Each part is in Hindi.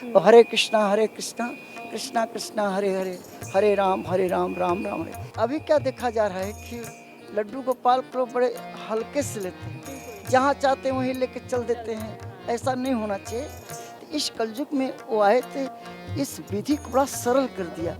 और हरे कृष्णा कृष्णा कृष्णा हरे हरे, हरे राम राम राम हरे। अभी क्या देखा जा रहा है कि लड्डू गोपाल को बड़े हल्के से लेते हैं, जहाँ चाहते हैं वहीं लेके चल देते हैं। ऐसा नहीं होना चाहिए। तो इस कलयुग में वो आए थे, इस विधि को बड़ा सरल कर दिया,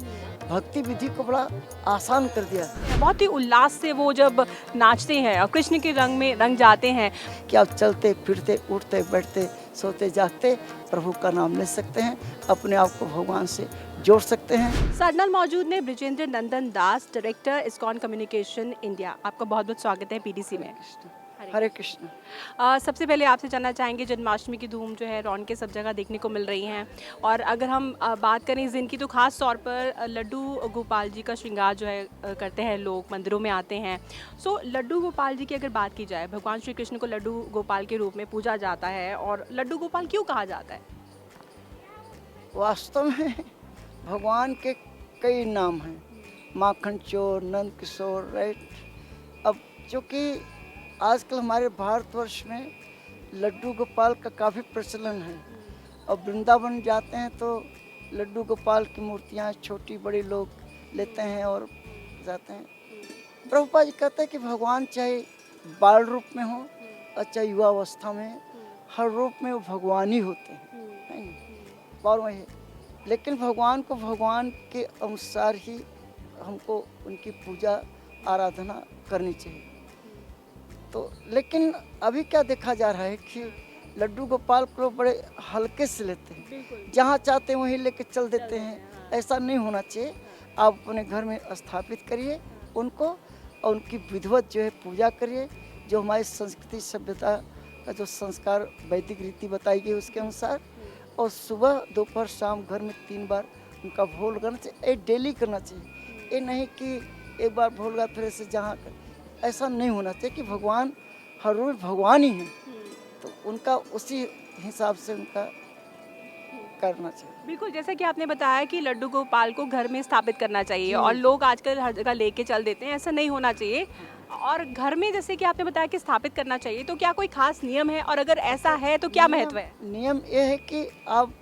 भक्ति विधि को बड़ा आसान कर दिया बहुत ही उल्लास से वो जब नाचते हैं और कृष्ण के रंग में रंग जाते हैं। कि आप चलते फिरते उठते बैठते सोते जागते प्रभु का नाम ले सकते हैं, अपने आप को भगवान से जोड़ सकते हैं। साथ मौजूद ने ब्रिजेंद्र नंदन दास, डायरेक्टर इस्कॉन कम्युनिकेशन इंडिया। आपका बहुत बहुत स्वागत है पीडीसी में। हरे कृष्ण। सबसे पहले आपसे जानना चाहेंगे, जन्माष्टमी की धूम जो है रौनकें सब जगह देखने को मिल रही हैं, और अगर हम बात करें इस दिन की तो ख़ास तौर पर लड्डू गोपाल जी का श्रृंगार जो है करते हैं लोग, मंदिरों में आते हैं। सो लड्डू गोपाल जी की अगर बात की जाए, भगवान श्री कृष्ण को लड्डू गोपाल के रूप में पूजा जाता है, और लड्डू गोपाल क्यों कहा जाता है? वास्तव में भगवान के कई नाम हैं, माखन चोर, नंद किशोर, राइट। अब चूँकि आजकल हमारे भारतवर्ष में लड्डू गोपाल का काफ़ी प्रचलन है, और वृंदावन जाते हैं तो लड्डू गोपाल की मूर्तियाँ छोटी बड़ी लोग लेते हैं और जाते हैं। प्रभुपाद जी कहते हैं कि भगवान चाहे बाल रूप में हो और चाहे युवावस्था में, हर रूप में वो भगवान ही होते हैं, है ना? और वही, लेकिन भगवान को भगवान के अनुसार ही हमको उनकी पूजा आराधना करनी चाहिए। तो लेकिन अभी क्या देखा जा रहा है कि लड्डू गोपाल को बड़े हल्के से लेते हैं, जहाँ चाहते हैं वहीं लेके चल देते हैं। ऐसा नहीं होना चाहिए। आप अपने घर में स्थापित करिए उनको, और उनकी विधिवत जो है पूजा करिए, जो हमारी संस्कृति सभ्यता का जो संस्कार वैदिक रीति बताई गई उसके अनुसार। और सुबह दोपहर शाम घर में 3 बार उनका भोग लगाना चाहिए। ये डेली करना चाहिए, ये नहीं कि एक बार भोग लगा फिर से जहाँ ऐसा नहीं होना चाहिए। कि भगवान हर रोज भगवान ही हैं, तो उनका उसी हिसाब से उनका करना चाहिए। बिल्कुल, जैसा कि आपने बताया कि लड्डू गोपाल को घर में स्थापित करना चाहिए, और जी। लोग आजकल हर जगह लेके चल देते हैं, ऐसा नहीं होना चाहिए। और घर में जैसे कि आपने बताया कि स्थापित करना चाहिए, तो क्या कोई खास नियम है, और अगर ऐसा है तो क्या महत्व है? नियम ये है कि आप,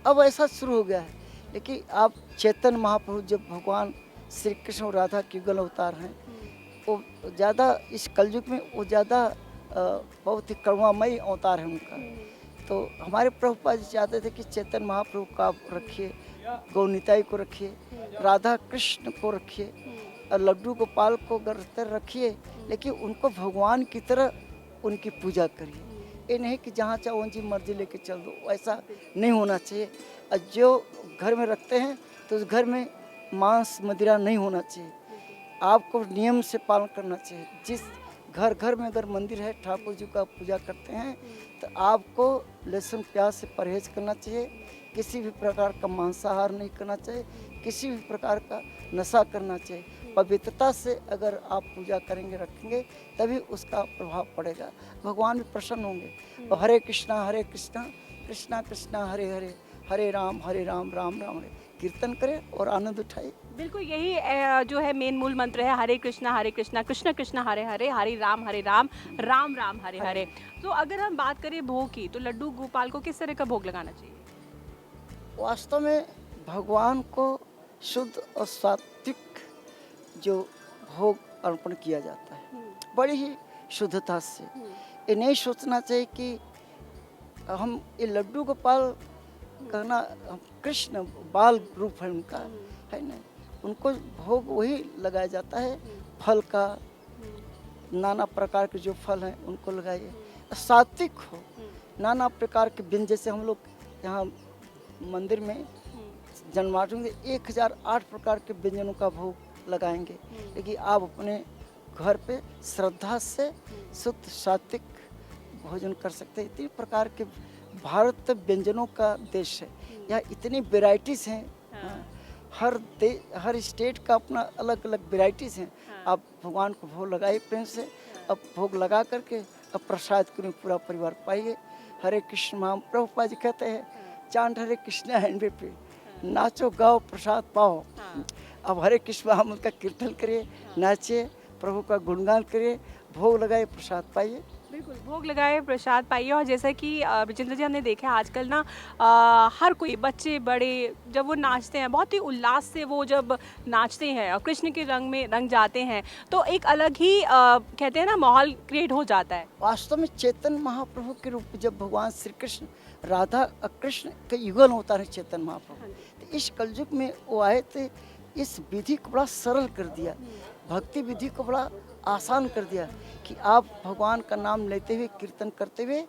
अब ऐसा शुरू हो गया है, लेकिन आप चैतन्य महाप्रभु जब भगवान श्री कृष्ण और राधा के युगल अवतार हैं, वो ज़्यादा इस कलयुग में वो ज़्यादा बहुत ही करुणामयी अवतार है उनका। तो हमारे प्रभुपाद जी चाहते थे कि चैतन्य महाप्रभु का आप रखिए, गौनिताई को रखिए, राधा कृष्ण को रखिए, और लड्डू गोपाल को अगर रखिए, लेकिन उनको भगवान की तरह उनकी पूजा करिए। ये नहीं कि जहाँ चाहो उनकी मर्जी लेके चल दो, ऐसा नहीं होना चाहिए। और जो घर में रखते हैं तो उस घर में मांस मदिरा नहीं होना चाहिए। आपको नियम से पालन करना चाहिए। जिस घर घर में अगर मंदिर है, ठाकुर जी का पूजा करते हैं, तो आपको लहसुन प्याज से परहेज करना चाहिए। किसी भी प्रकार का मांसाहार नहीं करना चाहिए, किसी भी प्रकार का नशा करना चाहिए। पवित्रता से अगर आप पूजा करेंगे रखेंगे, तभी उसका प्रभाव पड़ेगा, भगवान भी प्रसन्न होंगे। और हरे कृष्णा कृष्णा कृष्णा हरे हरे, हरे राम राम राम हरे कीर्तन करें और आनंद उठाइए। बिल्कुल, यही जो है मेन मूल मंत्र है, हरे कृष्णा कृष्ण कृष्ण हरे हरे, हरे राम राम राम हरे हरे। तो अगर हम बात करें भोग की, तो लड्डू गोपाल को किस तरह का भोग लगाना चाहिए? वास्तव में भगवान को शुद्ध और सात्विक जो भोग अर्पण किया जाता है, बड़ी ही शुद्धता से। ये नहीं सोचना चाहिए कि हम ये लड्डू गोपाल कहना, कृष्ण बाल रूप है उनका, है ना। उनको भोग वही लगाया जाता है, फल का, नाना प्रकार के जो फल हैं उनको लगाइए, सात्विक हो। नाना प्रकार के व्यंजन, जैसे हम लोग यहाँ मंदिर में जन्माष्टमी में 1008 प्रकार के व्यंजनों का भोग लगाएंगे, लेकिन आप अपने घर पे श्रद्धा से शुद्ध सात्विक भोजन कर सकते हैं। इतनी प्रकार के भारत व्यंजनों का देश है, यहाँ इतनी वेराइटीज़ हैं। हर स्टेट का अपना अलग अलग वेराइटीज़ हैं। आप भगवान को भोग लगाइए प्रेम से, अब भोग लगा करके अब प्रसाद को पूरा परिवार पाइए। हरे कृष्ण महाम प्रभुपाद जी कहते हैं, चांद हरे कृष्ण हैंडवे पे, नाचो गाओ प्रसाद पाओ। अब हरे कृष्ण महाम उनका कीर्तन करिए, नाचिए, प्रभु का गुणगान करिए, भोग लगाइए, प्रसाद पाइए। बिल्कुल, भोग लगाए, प्रसाद पाइए। और जैसा कि बृजेंद्र जी हमने देखा है आजकल ना हर कोई बच्चे बड़े जब वो नाचते हैं बहुत ही उल्लास से, वो जब नाचते हैं और कृष्ण के रंग में रंग जाते हैं तो एक अलग ही कहते हैं ना माहौल क्रिएट हो जाता है। वास्तव में चेतन महाप्रभु के रूप में जब भगवान श्री कृष्ण राधा और कृष्ण का युगल होता है चेतन महाप्रभु, तो इस कलयुग में वो आए थे, इस विधि को बड़ा सरल कर दिया, भक्ति विधि को बड़ा आसान कर दिया कि आप भगवान का नाम लेते हुए कीर्तन करते हुए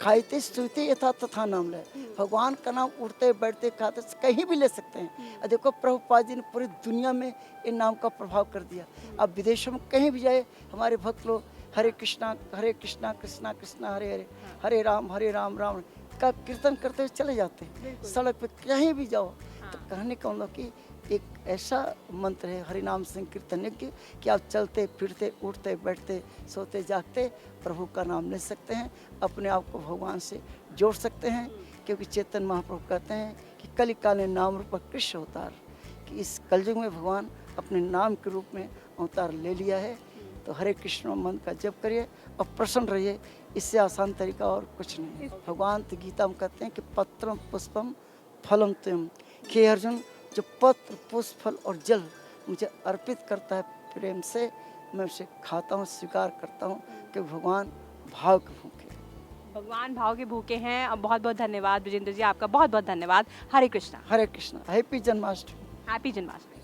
खाते सोते यथा तथा नाम ले, भगवान का नाम उठते बैठते खाते कहीं भी ले सकते हैं। और देखो प्रभुपाद जी ने पूरी दुनिया में इन नाम का प्रभाव कर दिया। अब विदेशों में कहीं भी जाए हमारे भक्त लोग हरे कृष्णा कृष्णा कृष्णा हरे हरे, हरे राम राम का कीर्तन करते हुए चले जाते हैं। सड़क पे कहीं भी जाओ तो कहने का मतलब कि एक ऐसा मंत्र है हरिनाम संकीर्तन यज्ञ कि आप चलते फिरते उठते बैठते सोते जागते प्रभु का नाम ले सकते हैं, अपने आप को भगवान से जोड़ सकते हैं। क्योंकि चेतन महाप्रभु कहते हैं कि कलि काले नाम रूप कृष्ण अवतार, कि इस कलयुग में भगवान अपने नाम के रूप में अवतार ले लिया है। तो हरे कृष्ण मंत्र का जप करिए और प्रसन्न रहिए, इससे आसान तरीका और कुछ नहीं। भगवान तो गीता में कहते हैं कि पत्रम पुष्पम फलम तुम, कि अर्जुन जो पत्र पुष्प फल और जल मुझे अर्पित करता है प्रेम से, मैं उसे खाता हूँ, स्वीकार करता हूँ कि भगवान भाव के भूखे। भगवान भाव के भूखे हैं। बहुत बहुत धन्यवाद बृजेंद्र जी, आपका बहुत बहुत धन्यवाद। हरे कृष्णा। हरे कृष्णा। हैप्पी जन्माष्टमी। हैप्पी जन्माष्टमी।